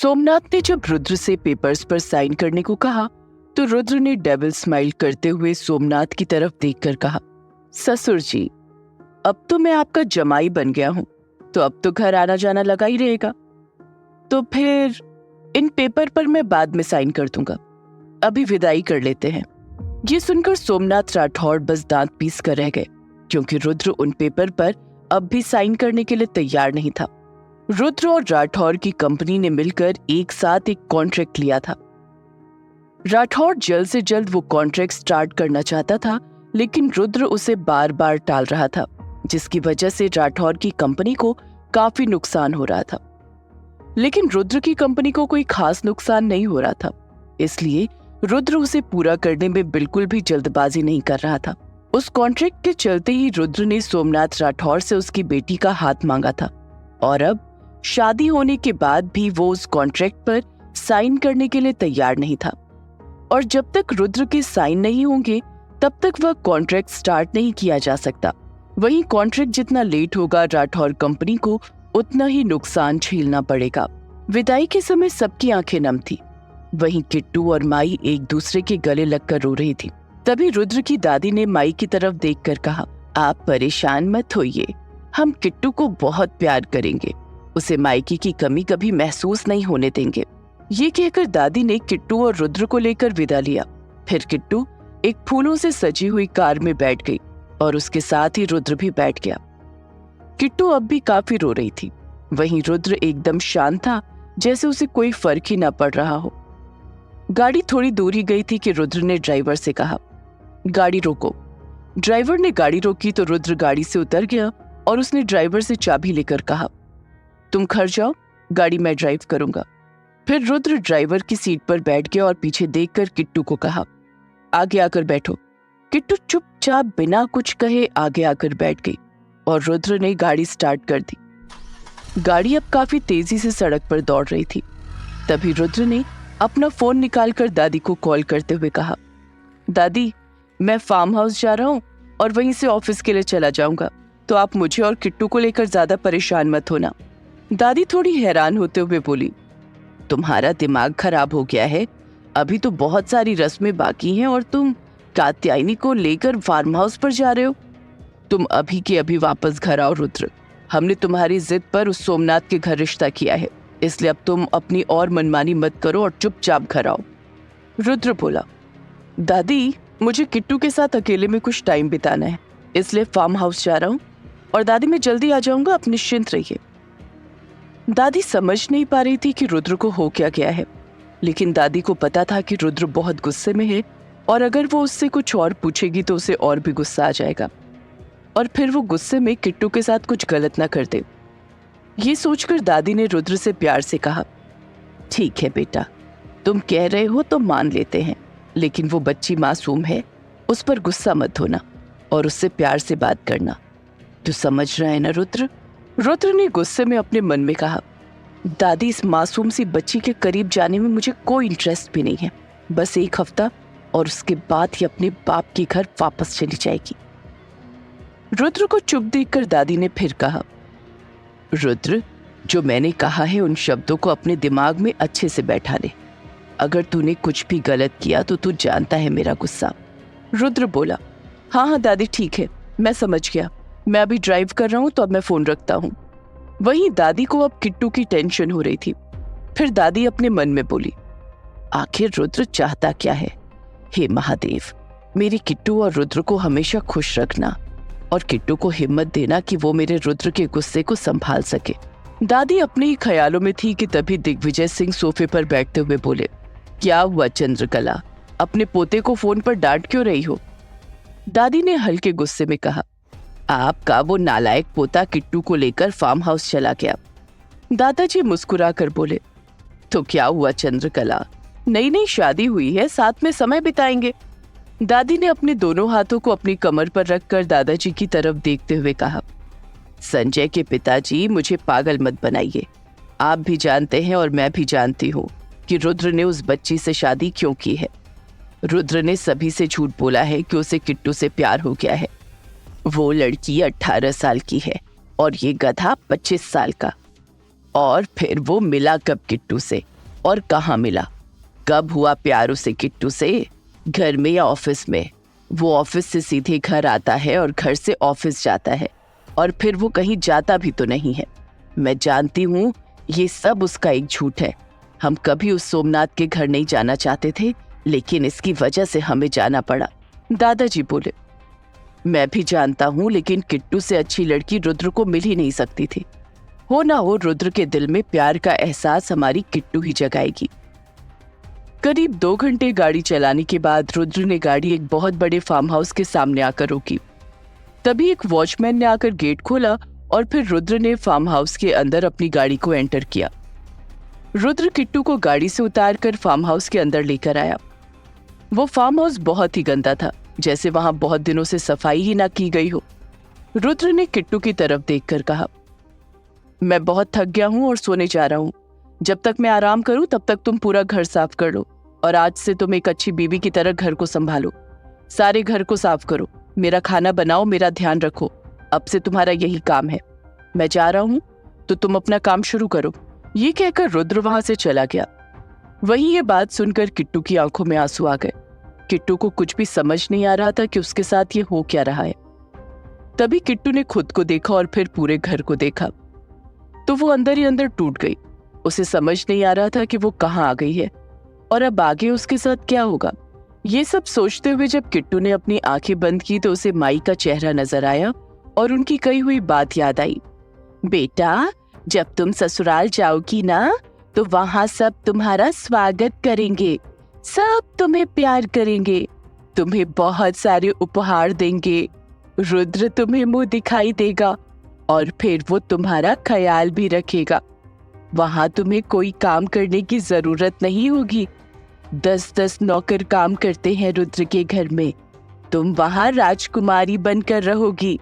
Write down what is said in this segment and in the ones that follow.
सोमनाथ ने जब रुद्र से पेपर्स पर साइन करने को कहा तो रुद्र ने डेविल स्माइल करते हुए सोमनाथ की तरफ देखकर कहा, ससुर जी, अब तो मैं आपका जमाई बन गया हूं, तो अब तो घर आना जाना लगा ही रहेगा। तो फिर इन पेपर पर मैं बाद में साइन कर दूंगा, अभी विदाई कर लेते हैं। ये सुनकर सोमनाथ राठौड़ बस दांत पीस कर रह गए, क्योंकि रुद्र उन पेपर पर अब भी साइन करने के लिए तैयार नहीं था। रुद्र और राठौर की कंपनी ने मिलकर एक साथ एक कॉन्ट्रैक्ट लिया था। राठौर जल्द से जल्द वो कॉन्ट्रैक्ट स्टार्ट करना चाहता था, लेकिन रुद्र उसे बार बार टाल रहा था, जिसकी वजह से राठौर की कंपनी को काफी नुकसान हो रहा था। लेकिन रुद्र की कंपनी को कोई खास नुकसान नहीं हो रहा था, इसलिए रुद्र उसे पूरा करने में बिल्कुल भी जल्दबाजी नहीं कर रहा था। उस कॉन्ट्रैक्ट के चलते ही रुद्र ने सोमनाथ राठौर से उसकी बेटी का हाथ मांगा था, और अब शादी होने के बाद भी वो उस कॉन्ट्रैक्ट पर साइन करने के लिए तैयार नहीं था। और जब तक रुद्र के साइन नहीं होंगे तब तक वह कॉन्ट्रैक्ट स्टार्ट नहीं किया जा सकता। वहीं कॉन्ट्रैक्ट जितना लेट होगा, राठौर कंपनी को उतना ही नुकसान झेलना पड़ेगा। विदाई के समय सबकी आंखें नम थी। वहीं किट्टू और माई एक दूसरे के गले लगकर रो रही थी। तभी रुद्र की दादी ने माई की तरफ देखकर कहा, आप परेशान मत होइए, हम किट्टू को बहुत प्यार करेंगे, उसे मायके की कमी कभी महसूस नहीं होने देंगे। ये कहकर दादी ने किट्टू और रुद्र को लेकर विदा लिया। फिर किट्टू एक फूलों से सजी हुई कार में बैठ गई और उसके साथ ही रुद्र भी बैठ गया। किट्टू अब भी काफी रो रही थी। वहीं रुद्र एकदम शांत था, जैसे उसे कोई फर्क ही न पड़ रहा हो। गाड़ी थोड़ी दूर ही गई थी कि रुद्र ने ड्राइवर से कहा, गाड़ी रोको। ड्राइवर ने गाड़ी रोकी तो रुद्र गाड़ी से उतर गया और उसने ड्राइवर से चाबी लेकर कहा, तुम घर जाओ, गाड़ी मैं ड्राइव करूंगा। फिर रुद्र ड्राइवर की सीट पर बैठ गया और पीछे देखकर किट्टू को कहा, आगे आकर बैठो। किट्टू चुपचाप बिना कुछ कहे आगे आकर बैठ गई और रुद्र ने गाड़ी स्टार्ट कर दी। गाड़ी अब काफी तेजी से सड़क पर दौड़ रही थी। तभी रुद्र ने अपना फोन निकालकर दादी को कॉल करते हुए कहा, दादी, मैं फार्म हाउस जा रहा हूँ और वहीं से ऑफिस के लिए चला जाऊंगा, तो आप मुझे और किट्टू को लेकर ज्यादा परेशान मत होना। दादी थोड़ी हैरान होते हुए बोली, तुम्हारा दिमाग खराब हो गया है, अभी तो बहुत सारी रस्में बाकी हैं और तुम कात्यायनी को लेकर फार्म हाउस पर जा रहे हो। तुम अभी के अभी वापस घर आओ रुद्र, हमने तुम्हारी जिद पर उस सोमनाथ के घर रिश्ता किया है, इसलिए अब तुम अपनी और मनमानी मत करो और चुपचाप घर आओ। रुद्र बोला, दादी, मुझे किट्टू के साथ अकेले में कुछ टाइम बिताना है, इसलिए फार्म हाउस जा रहा हूँ और दादी मैं जल्दी आ जाऊंगा, आप निश्चिंत रहिए। दादी समझ नहीं पा रही थी कि रुद्र को हो क्या गया है, लेकिन दादी को पता था कि रुद्र बहुत गुस्से में है और अगर वो उससे कुछ और पूछेगी तो उसे और भी गुस्सा आ जाएगा और फिर वो गुस्से में किट्टू के साथ कुछ गलत ना कर दे। ये सोचकर दादी ने रुद्र से प्यार से कहा, ठीक है बेटा, तुम कह रहे हो तो मान लेते हैं, लेकिन वो बच्ची मासूम है, उस पर गुस्सा मत होना और उससे प्यार से बात करना। तू समझ रहा है ना रुद्र? रुद्र ने गुस्से में अपने मन में कहा, दादी, इस मासूम सी बच्ची के करीब जाने में मुझे कोई इंटरेस्ट भी नहीं है, बस एक हफ्ता और उसके बाद ही अपने बाप के घर वापस चली जाएगी। रुद्र को चुप देखकर दादी ने फिर कहा, रुद्र, जो मैंने कहा है उन शब्दों को अपने दिमाग में अच्छे से बैठा ले, अगर तूने कुछ भी गलत किया तो तू जानता है मेरा गुस्सा। रुद्र बोला, हाँ दादी, ठीक है, मैं समझ गया, मैं अभी ड्राइव कर रहा हूँ तो अब मैं फोन रखता हूँ। वहीं दादी को अब किट्टू की टेंशन हो रही थी। फिर दादी अपने मन में बोली, आखिर रुद्र चाहता क्या है? हे महादेव, मेरी किट्टू और रुद्र को हमेशा खुश रखना और किट्टू को हिम्मत देना कि वो मेरे रुद्र के गुस्से को संभाल सके। दादी अपने ही ख्यालों में थी कि तभी दिग्विजय सिंह सोफे पर बैठते हुए बोले, क्या हुआ चंद्रकला, अपने पोते को फोन पर डांट क्यों रही हो? दादी ने हल्के गुस्से में कहा, आपका वो नालायक पोता किट्टू को लेकर फार्म हाउस चला गया। दादाजी मुस्कुरा कर बोले, तो क्या हुआ चंद्रकला, नई नई शादी हुई है, साथ में समय बिताएंगे। दादी ने अपने दोनों हाथों को अपनी कमर पर रखकर दादाजी की तरफ देखते हुए कहा, संजय के पिताजी, मुझे पागल मत बनाइए, आप भी जानते हैं और मैं भी जानती हूँ कि रुद्र ने उस बच्ची से शादी क्यों की है। रुद्र ने सभी से झूठ बोला है कि उसे किट्टू से प्यार हो गया है। वो लड़की 18 साल की है और ये गधा 25 साल का। और फिर वो मिला कब किट्टू से, और कहाँ मिला? कब हुआ प्यार उसे किट्टू से? घर में या ऑफिस में? वो ऑफिस से सीधे घर आता है और घर से ऑफिस जाता है, और फिर वो कहीं जाता भी तो नहीं है। मैं जानती हूँ ये सब उसका एक झूठ है। हम कभी उस सोमनाथ के घर नहीं जाना चाहते थे, लेकिन इसकी वजह से हमें जाना पड़ा। दादाजी बोले, मैं भी जानता हूँ, लेकिन किट्टू से अच्छी लड़की रुद्र को मिल ही नहीं सकती थी। हो ना हो रुद्र के दिल में प्यार का एहसास हमारी किट्टू ही जगाएगी। करीब 2 घंटे गाड़ी चलाने के बाद रुद्र ने गाड़ी एक बहुत बड़े फार्म हाउस के सामने आकर रोकी। तभी एक वॉचमैन ने आकर गेट खोला और फिर रुद्र ने फार्म हाउस के अंदर अपनी गाड़ी को एंटर किया। रुद्र किट्टू को गाड़ी से उतारकर फार्म हाउस के अंदर लेकर आया। वो फार्म हाउस बहुत ही गंदा था, जैसे वहां बहुत दिनों से सफाई ही ना की गई हो। रुद्र ने किट्टू की तरफ देखकर कहा, मैं बहुत थक गया हूं और सोने जा रहा हूं। जब तक मैं आराम करूं तब तक तुम पूरा घर साफ कर लो, और आज से तुम एक अच्छी बीवी की तरह घर को संभालो। सारे घर को साफ करो, मेरा खाना बनाओ, मेरा ध्यान रखो। अब से तुम्हारा यही काम है। मैं जा रहा हूं तो तुम अपना काम शुरू करो। ये कहकर रुद्र वहां से चला गया। वहीं ये बात सुनकर किट्टू की आंखों में आंसू आ गए। किट्टू को कुछ भी समझ नहीं आ रहा था कि उसके साथ ये हो क्या रहा है। तभी किट्टू ने खुद को देखा और फिर पूरे घर को देखा, तो वो अंदर ही अंदर टूट गई। उसे समझ नहीं आ रहा था कि वो कहाँ आ गई है और अब आगे उसके साथ क्या होगा। ये सब सोचते हुए जब किट्टू ने अपनी आंखें बंद की तो उसे माई का चेहरा नजर आया और उनकी कही हुई बात याद आई। बेटा, जब तुम ससुराल जाओगी ना तो वहां सब तुम्हारा स्वागत करेंगे, सब तुम्हें प्यार करेंगे, तुम्हें बहुत सारे उपहार देंगे। रुद्र तुम्हें मुंह दिखाई देगा और फिर वो तुम्हारा ख्याल भी रखेगा। वहां तुम्हें कोई काम करने की जरूरत नहीं होगी। 10-10 नौकर काम करते हैं रुद्र के घर में। तुम वहां राजकुमारी बनकर रहोगी।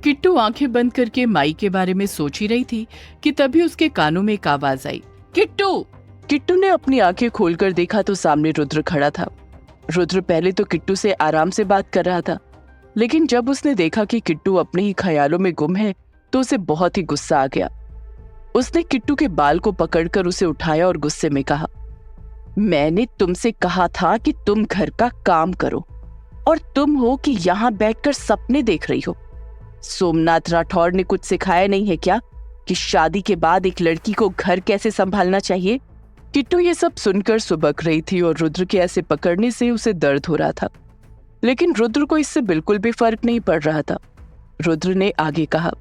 किट्टू आंखें बंद करके माई के बारे में सोच ही रही थी कि तभी उसके कानों में एक आवाज आई, किट्टू। किट्टू ने अपनी आंखें खोलकर देखा तो सामने रुद्र खड़ा था। रुद्र पहले तो किट्टू से आराम से बात कर रहा था, लेकिन जब उसने देखा कि किट्टू अपने ही ख्यालों में गुम है तो उसे बहुत ही गुस्सा आ गया। उसने किट्टू के बाल को पकड़कर उसे उठाया और गुस्से में कहा, मैंने तुमसे कहा था कि तुम घर का काम करो, और तुम हो कि यहाँ बैठकर सपने देख रही हो। सोमनाथ राठौर ने कुछ सिखाया नहीं है क्या कि शादी के बाद एक लड़की को घर कैसे संभालना चाहिए? किट्टू ये सब सुनकर सुबक रही थी और रुद्र के ऐसे पकड़ने से उसे दर्द हो रहा था, लेकिन रुद्र को इससे बिल्कुल भी फर्क नहीं पड़ रहा था। रुद्र ने आगे कहा,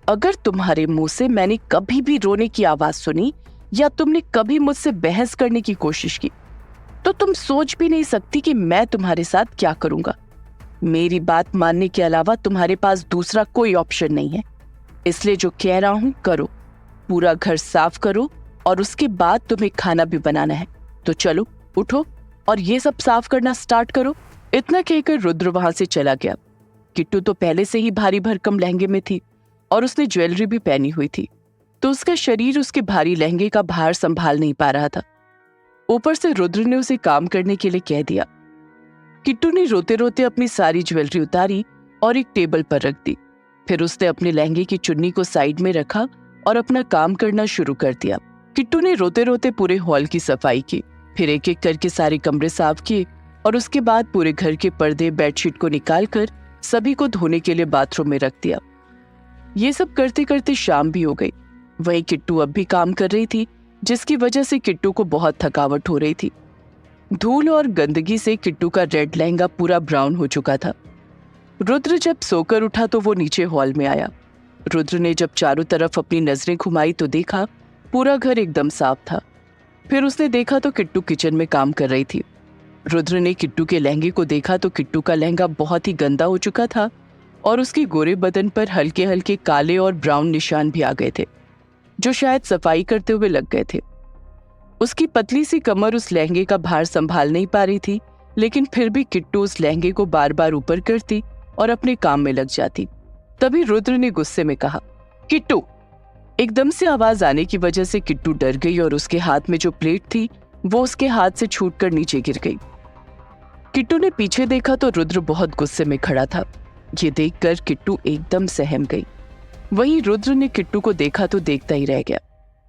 अगर तुम्हारे मुंह से मैंने कभी भी रोने की आवाज सुनी या तुमने कभी मुझसे बहस करने की कोशिश की तो तुम सोच भी नहीं सकती कि मैं तुम्हारे साथ क्या करूंगा। मेरी बात मानने के अलावा तुम्हारे पास दूसरा कोई ऑप्शन नहीं है, इसलिए जो कह रहा हूं करो। पूरा घर साफ करो और उसके बाद तुम्हें खाना भी बनाना है। तो चलो उठो और ये सब साफ करना स्टार्ट करो। इतना कहकर रुद्र वहां से चला गया। किट्टू तो पहले से ही भारी भरकम लहंगे में थी और उसने ज्वेलरी भी पहनी हुई थी, तो उसका शरीर उसके भारी लहंगे का भार संभाल नहीं पा रहा था। ऊपर से रुद्र ने उसे काम करने के लिए कह दिया। किट्टू ने रोते रोते अपनी सारी ज्वेलरी उतारी और एक टेबल पर रख दी। फिर उसने अपने लहंगे की चुन्नी को साइड में रखा और अपना काम करना शुरू कर दिया। किट्टू ने रोते रोते पूरे हॉल की सफाई की, फिर एक एक करके सारे कमरे साफ किए और उसके बाद पूरे घर के पर्दे बेडशीट को निकालकर सभी को धोने के लिए बाथरूम में रख दिया। ये सब करते करते शाम भी हो गई। वहीं किट्टू अब भी काम कर रही थी, जिसकी वजह से किट्टू को बहुत थकावट हो रही थी। धूल और गंदगी से किट्टू का रेड लहंगा पूरा ब्राउन हो चुका था। रुद्र जब सोकर उठा तो वो नीचे हॉल में आया। रुद्र ने जब चारों तरफ अपनी नजरें घुमाई तो देखा पूरा घर एकदम साफ था। फिर उसने देखा तो किट्टू किचन में काम कर रही थी। रुद्र ने किट्टू के लहंगे को देखा तो किट्टू का लहंगा बहुत ही गंदा हो चुका था और उसके गोरे बदन पर हल्के हल्के काले और ब्राउन निशान भी आ गए थे, जो शायद सफाई करते हुए लग गए थे। उसकी पतली सी कमर उस लहंगे का भार संभाल नहीं पा रही थी, लेकिन फिर भी किट्टू उस लहंगे को बार बार ऊपर करती और अपने काम में लग जाती। तभी रुद्र ने गुस्से में कहा, किट्टू। एकदम से आवाज आने की वजह से किट्टू डर गई और उसके हाथ में जो प्लेट थी वो उसके हाथ से छूटकर नीचे गिर गई। किट्टू ने पीछे देखा तो रुद्र बहुत गुस्से में खड़ा था। ये देखकर किट्टू एकदम सहम गई। वहीं रुद्र ने किट्टू को देखा तो देखता ही रह गया।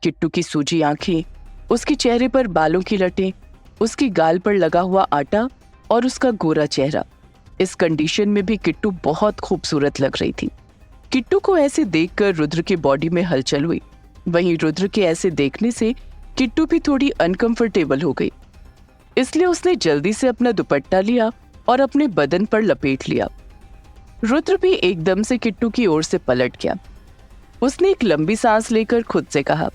किट्टू की सूजी आंखें, उसके चेहरे पर बालों की लटें, उसकी गाल पर लगा हुआ आटा और उसका गोरा चेहरा। इस कंडीशन में भी किट्टू बहुत खूबसूरत लग रही थी। किट्टू को ऐसे देखकर रुद्र की बॉडी में हलचल हुई। वहीं रुद्र के ऐसे देखने से किट्टू भी थोड़ी अनकंफर्टेबल हो गई, इसलिए उसने जल्दी से अपना दुपट्टा लिया और अपने बदन पर लपेट लिया। रुद्र भी एकदम से किट्टू की ओर से पलट गया। उसने एक लंबी सांस लेकर खुद से कहा,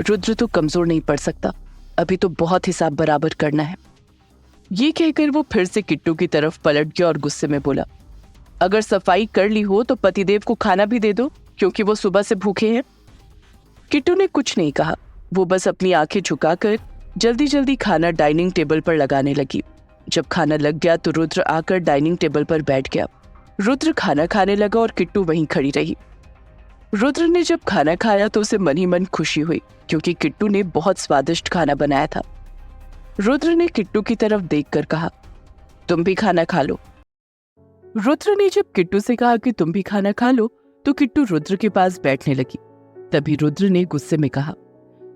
रुद्र तो कमजोर नहीं पड़ सकता, अभी तो बहुत हिसाब बराबर करना है। ये कहकर वो फिर से किट्टू की तरफ पलट गया और गुस्से में बोला, अगर सफाई कर ली हो तो पतिदेव को खाना भी दे दो, क्योंकि वो सुबह से भूखे हैं। किट्टू ने कुछ नहीं कहा, वो बस अपनी आंखें झुकाकर जल्दी जल्दी खाना डाइनिंग टेबल पर लगाने लगी। जब खाना लग गया तो रुद्र आकर डाइनिंग टेबल पर बैठ गया। रुद्र खाना खाने लगा और किट्टू वहीं खड़ी रही। रुद्र ने जब खाना खाया तो उसे मन ही मन खुशी हुई, क्योंकि किट्टू ने बहुत स्वादिष्ट खाना बनाया था। रुद्र ने किट्टू की तरफ देखकर कहा, तुम भी खाना खा लो। रुद्र ने जब किट्टू से कहा कि तुम भी खाना खा लो तो किट्टू रुद्र के पास बैठने लगी। तभी रुद्र ने गुस्से में कहा,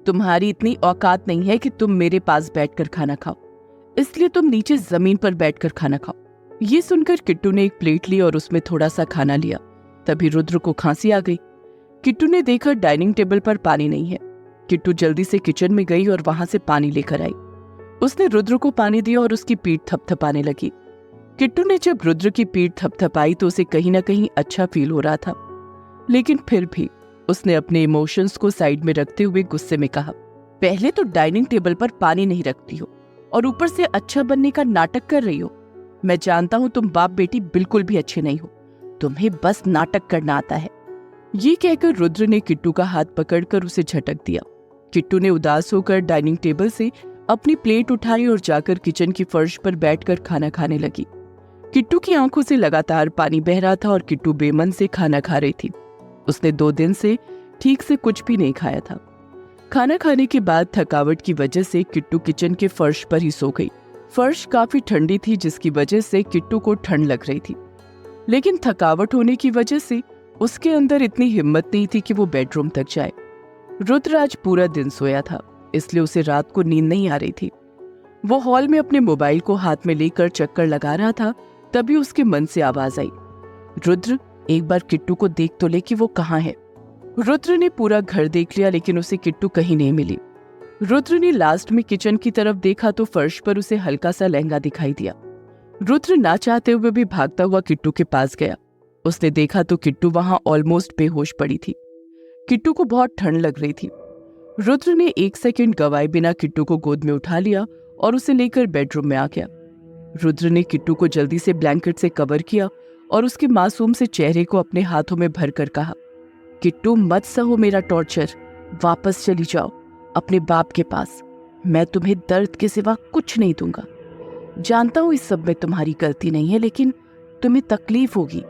तुम्हारी इतनी औकात नहीं है कि तुम मेरे पास बैठकर खाना खाओ, इसलिए तुम नीचे जमीन पर बैठकर खाना खाओ। ये सुनकर किट्टू ने एक प्लेट ली और उसमें थोड़ा सा खाना लिया। तभी रुद्र को खांसी आ गई। किट्टू ने देखा डाइनिंग टेबल पर पानी नहीं है। किट्टू जल्दी से किचन में गई और वहां से पानी लेकर आई। उसने रुद्र को पानी दिया और उसकी पीठ थपथपाने लगी। किट्टू ने जब रुद्र की पीठ थपथपाई तो उसे कहीं ना कहीं अच्छा फील हो रहा था, लेकिन फिर भी उसने अपने इमोशंस को साइड में रखते हुए गुस्से में कहा, पहले तो डाइनिंग टेबल पर पानी नहीं रखती हो और ऊपर से अच्छा बनने का नाटक कर रही हो। मैं जानता हूं तुम बाप बेटी बिल्कुल भी अच्छे नहीं हो, तुम्हें बस नाटक करना आता है। ये कहकर रुद्र ने किट्टू का हाथ पकड़कर उसे झटक दिया। किट्टू ने उदास होकर डाइनिंग टेबल से अपनी प्लेट उठाई और जाकर किचन की फर्श पर बैठकर खाना खाने लगी। किट्टू की आंखों से लगातार पानी बह रहा था और किट्टू बेमन से खाना खा रही थी। उसने 2 दिन से ठीक से कुछ भी नहीं खाया था। खाना खाने के बाद थकावट की वजह से किट्टू किचन के फर्श पर ही सो गई। फर्श काफी ठंडी थी, जिसकी वजह से किट्टू को ठंड लग रही थी, लेकिन थकावट होने की वजह से उसके अंदर इतनी हिम्मत नहीं थी कि वो बेडरूम तक जाए। रुद्र आज पूरा दिन सोया था, इसलिए उसे रात को नींद नहीं आ रही थी। वो हॉल में अपने मोबाइल को हाथ में लेकर चक्कर लगा रहा था, तभी उसके मन से आवाज आई, रुद्र एक बार किट्टू को देख तो ले कि वो कहाँ है। रुद्र ने पूरा घर देख लिया, लेकिन उसे किट्टू कहीं नहीं मिली। रुद्र ने लास्ट में किचन की तरफ देखा तो फर्श पर उसे हल्का सा लहंगा दिखाई दिया। रुद्र ना चाहते हुए भी भागता हुआ किट्टू के पास गया। उसने देखा तो किट्टू वहां ऑलमोस्ट बेहोश पड़ी थी। किट्टू को बहुत ठंड लग रही थी। रुद्र ने 1 सेकंड गवाए बिना किट्टू को गोद में उठा लिया और उसे लेकर बेडरूम में आ गया। रुद्र ने किट्टू को जल्दी से ब्लैंकेट से कवर किया और उसके मासूम से चेहरे को अपने हाथों में भरकर कहा, किट्टू मत सहो मेरा टॉर्चर, वापस चली जाओ अपने बाप के पास। मैं तुम्हें दर्द के सिवा कुछ नहीं दूंगा। जानता हूं इस सब में तुम्हारी गलती नहीं है, लेकिन तुम्हें तकलीफ होगी,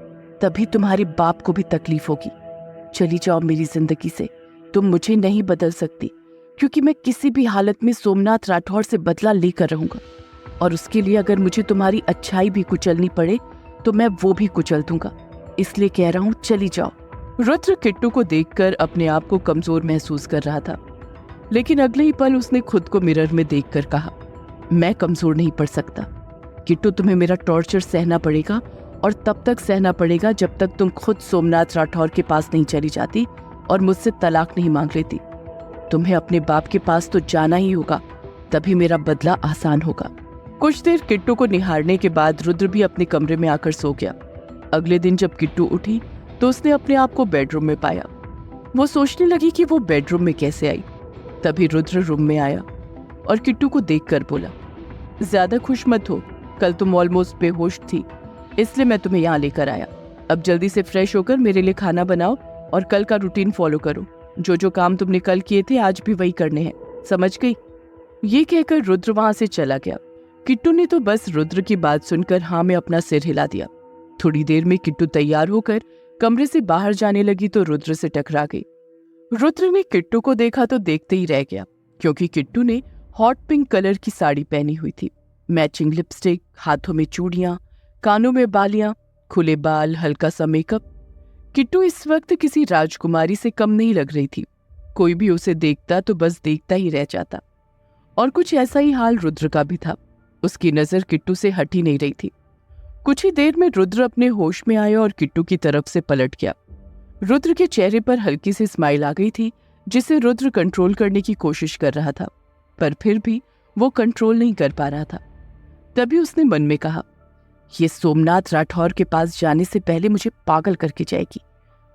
तभी तुम्हारे बाप को भी तकलीफ होगी। चली जाओ मेरी जिंदगी से, तुम मुझे नहीं बदल सकती, क्योंकि मैं किसी भी हालत में सोमनाथ राठौर से बदला लेकर रहूंगा, और उसके लिए अगर मुझे तुम्हारी अच्छाई भी कुचलनी पड़े तो मैं वो भी कुचल दूंगा। इसलिए कह रहा हूं, चली जाओ। रुद्र किट्टू को देखकर अपने आप को कमजोर महसूस कर रहा था, लेकिन अगले ही पल उसने खुद को मिरर में देखकर कहा, मैं कमजोर नहीं पड़ सकता। किट्टू, तुम्हें मेरा टॉर्चर सहना पड़ेगा, और तब तक सहना पड़ेगा जब तक तुम खुद सोमनाथ राठौर के पास नहीं चली जाती और मुझसे तलाक नहीं मांग लेती। तुम्हें अपने बाप के पास तो जाना ही होगा, तभी मेरा बदला आसान होगा। कुछ देर किट्टू को निहारने के बाद रुद्र भी अपने कमरे में आकर सो गया। अगले दिन जब किट्टू उठी तो उसने अपने आप को बेडरूम में पाया। वो सोचने लगी कि वो बेडरूम में कैसे आई। तभी रुद्र रूम में आया और किट्टू को देखकर बोला, ज्यादा खुश मत हो, कल तुम ऑलमोस्ट बेहोश थी, इसलिए मैं तुम्हें यहाँ लेकर आया। अब जल्दी से फ्रेश होकर मेरे लिए खाना बनाओ और कल का रूटीन फॉलो करो। जो जो काम तुमने कल किए थे आज भी वही करने हैं, समझ गई? ये कहकर रुद्र वहां से चला गया। किट्टू ने तो बस रुद्र की बात सुनकर हाँ में अपना सिर हिला दिया। थोड़ी देर में किट्टू तैयार होकर कमरे से बाहर जाने लगी तो रुद्र से टकरा गई। रुद्र ने किट्टू को देखा तो देखते ही रह गया, क्योंकि किट्टू ने हॉट पिंक कलर की साड़ी पहनी हुई थी, मैचिंग लिपस्टिक, हाथों में चूड़ियां, कानों में बालियां, खुले बाल, हल्का सा मेकअप। किट्टू इस वक्त किसी राजकुमारी से कम नहीं लग रही थी। कोई भी उसे देखता तो बस देखता ही रह जाता। और कुछ ऐसा ही हाल रुद्र का भी था। उसकी नजर किट्टू से हट ही नहीं रही थी। कुछ ही देर में रुद्र अपने होश में आया और किट्टू की तरफ से पलट गया। रुद्र के चेहरे पर हल्की सी स्माइल आ गई थी, जिसे रुद्र कंट्रोल करने की कोशिश कर रहा था, पर फिर भी वो कंट्रोल नहीं कर पा रहा था। तभी उसने मन में कहा, ये सोमनाथ राठौर के पास जाने से पहले मुझे पागल करके जाएगी।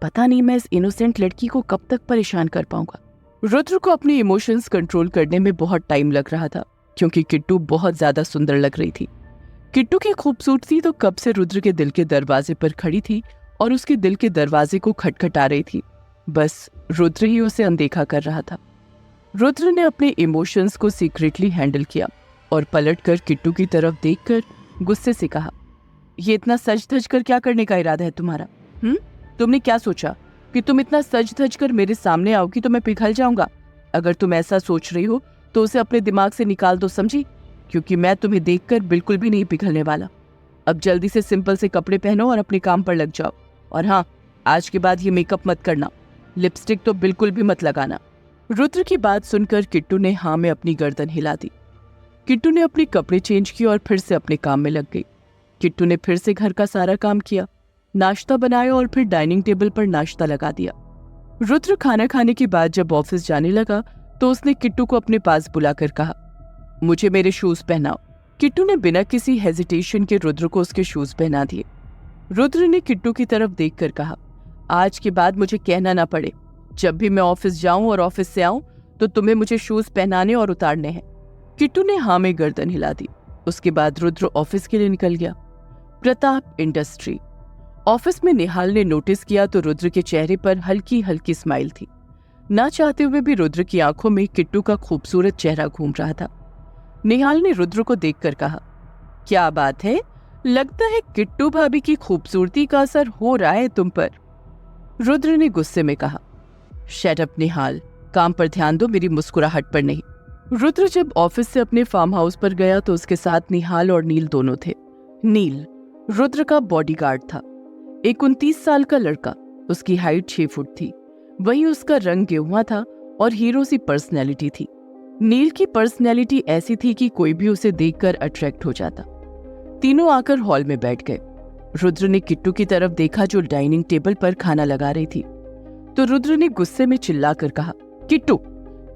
पता नहीं मैं इस इनोसेंट लड़की को कब तक परेशान कर पाऊंगा। रुद्र को अपने इमोशंस कंट्रोल करने में बहुत टाइम लग रहा था, क्योंकि किट्टू बहुत ज्यादा सुंदर लग रही थी। किट्टू की खूबसूरती तो कब से रुद्र के दिल के दरवाजे पर खड़ी थी और उसके दिल के दरवाजे को खटखटा रही थी। बस रुद्र ही उसे अनदेखा कर रहा था। रुद्र ने अपने इमोशंस को सीक्रेटली हैंडल किया और पलटकर किट्टू की तरफ देखकर गुस्से से कहा, ये इतना सज धज कर क्या करने का इरादा है तुम्हारा? तुमने क्या सोचा कि तुम इतना सज धज कर मेरे सामने आओगी तो मैं पिघल जाऊंगा? अगर तुम ऐसा सोच रही हो तो उसे अपने दिमाग से निकाल दो, समझी? क्योंकि मैं तुम्हें देखकर बिल्कुल भी नहीं पिघलने वाला। अब जल्दी से सिंपल से कपड़े पहनो और अपने काम पर लग जाओ। और हाँ, आज के बाद ये मेकअप मत करना, लिपस्टिक तो बिल्कुल भी मत लगाना। रुद्र की बात सुनकर किट्टू ने हाँ में अपनी गर्दन हिला दी। किट्टू ने अपने कपड़े चेंज किए और फिर से अपने काम में लग गई। किट्टू ने फिर से घर का सारा काम किया, नाश्ता बनाया और फिर डाइनिंग टेबल पर नाश्ता लगा दिया। रुद्र खाना खाने के बाद जब ऑफिस जाने लगा तो उसने किट्टू को अपने पास बुलाकर कहा, मुझे मेरे शूज पहनाओ। किट्टू ने बिना किसी हेजिटेशन के रुद्र को उसके शूज पहना दिए। रुद्र ने किट्टू की तरफ देखकर कहा, आज के बाद मुझे कहना ना पड़े, जब भी मैं ऑफिस जाऊं और ऑफिस से आऊं तो तुम्हें मुझे शूज पहनाने और उतारने हैं। किट्टू ने हाँ में गर्दन हिला दी। उसके बाद रुद्र ऑफिस के लिए निकल गया। प्रताप इंडस्ट्री ऑफिस में निहाल ने नोटिस किया तो रुद्र के चेहरे पर हल्की हल्की स्माइल थी। ना चाहते हुए भी रुद्र की आंखों में किट्टू का खूबसूरत चेहरा घूम रहा था। निहाल ने रुद्र को देखकर कहा, क्या बात है, लगता है किट्टू भाभी की खूबसूरती का असर हो रहा है तुम पर। रुद्र ने गुस्से में कहा, शट अप निहाल, काम पर ध्यान दो, मेरी मुस्कुराहट पर नहीं। रुद्र जब ऑफिस से अपने फार्म हाउस पर गया तो उसके साथ निहाल और नील दोनों थे। नील रुद्र का बॉडीगार्ड था, एक 29 साल का लड़का। उसकी हाइट 6 फुट थी, वहीं उसका रंग गेहुआ था और हीरो सी पर्सनैलिटी थी। नील की पर्सनैलिटी ऐसी थी कि कोई भी उसे देखकर अट्रैक्ट हो जाता। तीनों आकर हॉल में बैठ गए। रुद्र ने किट्टू की तरफ देखा जो डाइनिंग टेबल पर खाना लगा रही थी, तो रुद्र ने गुस्से में चिल्लाकर कहा, किट्टू।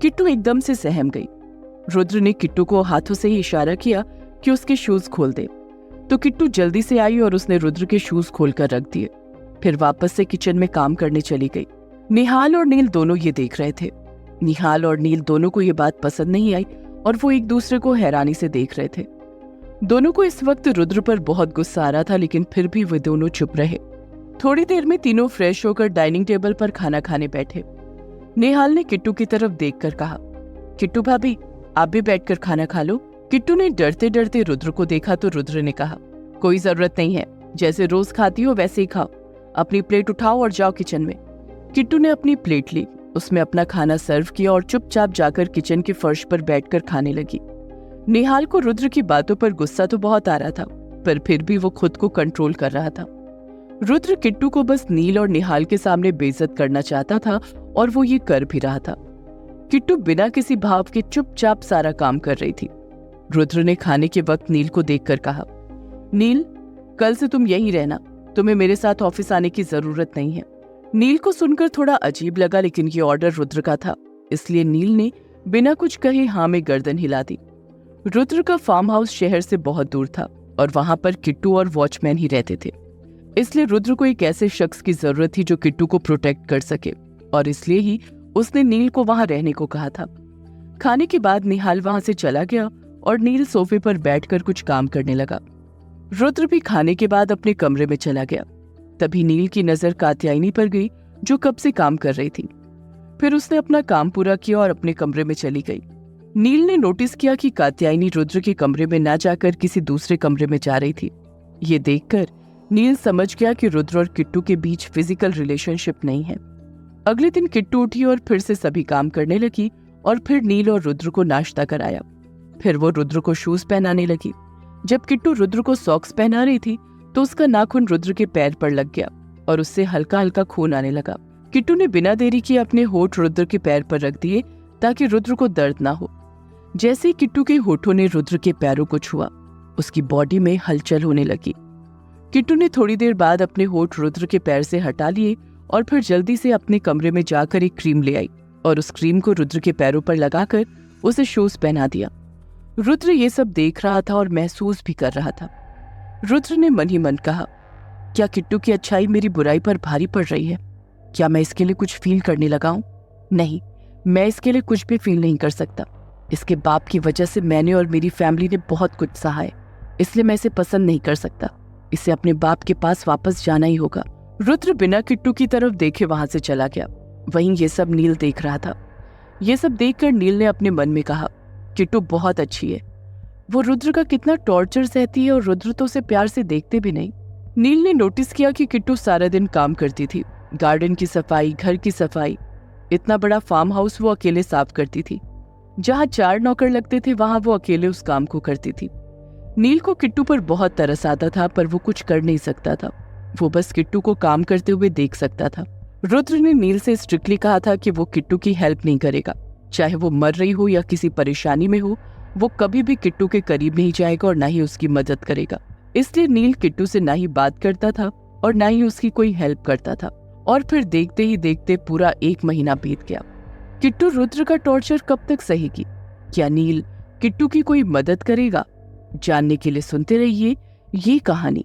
किट्टू एकदम से सहम गई। रुद्र ने किट्टू को हाथों से ही इशारा किया कि उसके शूज खोल दे, तो किट्टू जल्दी से आई और उसने रुद्र के शूज खोलकर रख दिए। फिर वापस से किचन में काम करने चली गई। निहाल और नील दोनों ये देख रहे थे। निहाल और नील दोनों को ये बात पसंद नहीं आई और वो एक दूसरे को हैरानी से देख रहे थे। दोनों को इस वक्त रुद्र पर बहुत गुस्सा आ रहा था, लेकिन फिर भी वे दोनों चुप रहे। थोड़ी देर में तीनों फ्रेश होकर डाइनिंग टेबल पर खाना खाने बैठे। निहाल ने किट्टू की तरफ देखकर कहा, किट्टू भाभी, आप भी बैठकर खाना खा लो। किट्टू ने डरते डरते रुद्र को देखा तो रुद्र ने कहा, कोई जरूरत नहीं है, जैसे रोज खाती हो वैसे ही खाओ। अपनी प्लेट उठाओ और जाओ किचन में। किट्टू ने अपनी प्लेट ली, उसमें अपना खाना सर्व किया और चुपचाप जाकर किचन के फर्श पर बैठकर खाने लगी। निहाल को रुद्र की बातों पर गुस्सा तो बहुत आ रहा था, पर फिर भी वो खुद को कंट्रोल कर रहा था। रुद्र किट्टू को बस नील और निहाल के सामने बेइज्जत करना चाहता था और वो ये कर भी रहा था। किट्टू बिना किसी भाव के चुपचाप सारा काम कर रही थी। रुद्र ने खाने के वक्त नील को देखकर कहा, नील, कल से तुम यहीं रहना, तुम्हें मेरे साथ ऑफिस आने की जरूरत नहीं है। नील को सुनकर थोड़ा अजीब लगा, लेकिन ये ऑर्डर रुद्र का था, इसलिए नील ने बिना कुछ कहे हाँ में गर्दन हिला दी। रुद्र का फार्म हाउस शहर से बहुत दूर था और वहां पर किट्टू और वॉचमैन ही रहते थे, इसलिए रुद्र को एक ऐसे शख्स की जरूरत थी जो किट्टू को प्रोटेक्ट कर सके, और इसलिए ही उसने नील को वहां रहने को कहा था। खाने के बाद निहाल वहां से चला गया और नील सोफे पर बैठकर कुछ काम करने लगा। रुद्र भी खाने के बाद अपने कमरे में चला गया। तभी नील की नजर कात्यायनी पर गई जो कब से काम कर रही थी। फिर उसने अपना काम पूरा किया और अपने कमरे में चली गई। नील ने नोटिस किया कि कात्यायनी रुद्र के कमरे में ना जाकर किसी दूसरे कमरे में जा रही थी। ये देखकर नील समझ गया कि रुद्र और किट्टू के बीच फिजिकल रिलेशनशिप नहीं है। अगले दिन किट्टू उठी और फिर से सभी काम करने लगी और फिर नील और रुद्र को नाश्ता कराया। फिर वो रुद्र को शूज पहनाने लगी। जब किट्टू रुद्र को सॉक्स पहना रही थी तो उसका नाखून रुद्र के पैर पर लग गया और उससे हल्का हल्का खून आने लगा। किट्टू ने बिना देरी किए अपने होठ रुद्र के पैर पर रख दिए ताकि रुद्र को दर्द ना हो। जैसे ही किट्टू के होठों ने रुद्र के पैरों को छुआ, उसकी बॉडी में हलचल होने लगी। किट्टू ने थोड़ी देर बाद अपने होठ रुद्र के पैर से हटा लिए और फिर जल्दी से अपने कमरे में जाकर एक क्रीम ले आई और उस क्रीम को रुद्र के पैरों पर लगाकर उसे शूज पहना दिया। रुद्र ये सब देख रहा था और महसूस भी कर रहा था। रुद्र ने मन ही मन कहा, क्या किट्टू की अच्छाई मेरी बुराई पर भारी पड़ रही है? क्या मैं इसके लिए कुछ फील करने लगा हूं? नहीं, मैं इसके लिए कुछ भी फील नहीं कर सकता। इसके बाप की वजह से मैंने और मेरी फैमिली ने बहुत कुछ सहा है, इसलिए मैं इसे पसंद नहीं कर सकता। इसे अपने बाप के पास वापस जाना ही होगा। रुद्र बिना किट्टू की तरफ देखे वहां से चला गया। वहीं ये सब नील देख रहा था। ये सब देखकर नील ने अपने मन में कहा, किट्टू बहुत अच्छी है। वो रुद्र का कितना टॉर्चर सहती है और रुद्र तो उसे प्यार से देखते भी नहीं। नील ने नोटिस किया कि किट्टू सारा दिन काम करती थी, गार्डन की सफाई, घर की सफाई। इतना बड़ा फार्म हाउस वो अकेले साफ करती थी। जहाँ 4 नौकर लगते थे वहां वो अकेले उस काम को करती थी। नील को किट्टू पर बहुत तरस आता था, पर वो कुछ कर नहीं सकता था। वो बस किट्टू को काम करते हुए देख सकता था। रुद्र ने नील से स्ट्रिक्टली कहा था कि वो किट्टू की हेल्प नहीं करेगा। चाहे वो मर रही हो या किसी परेशानी में हो, वो कभी भी किट्टू के करीब नहीं जाएगा और ना ही उसकी मदद करेगा। इसलिए नील किट्टू से ना ही बात करता था और ना ही उसकी कोई हेल्प करता था। और फिर देखते ही देखते पूरा 1 महीना बीत गया। किट्टू रुद्र का टॉर्चर कब तक सहेगी? क्या नील किट्टू की कोई मदद करेगा? जानने के लिए सुनते रहिए ये कहानी।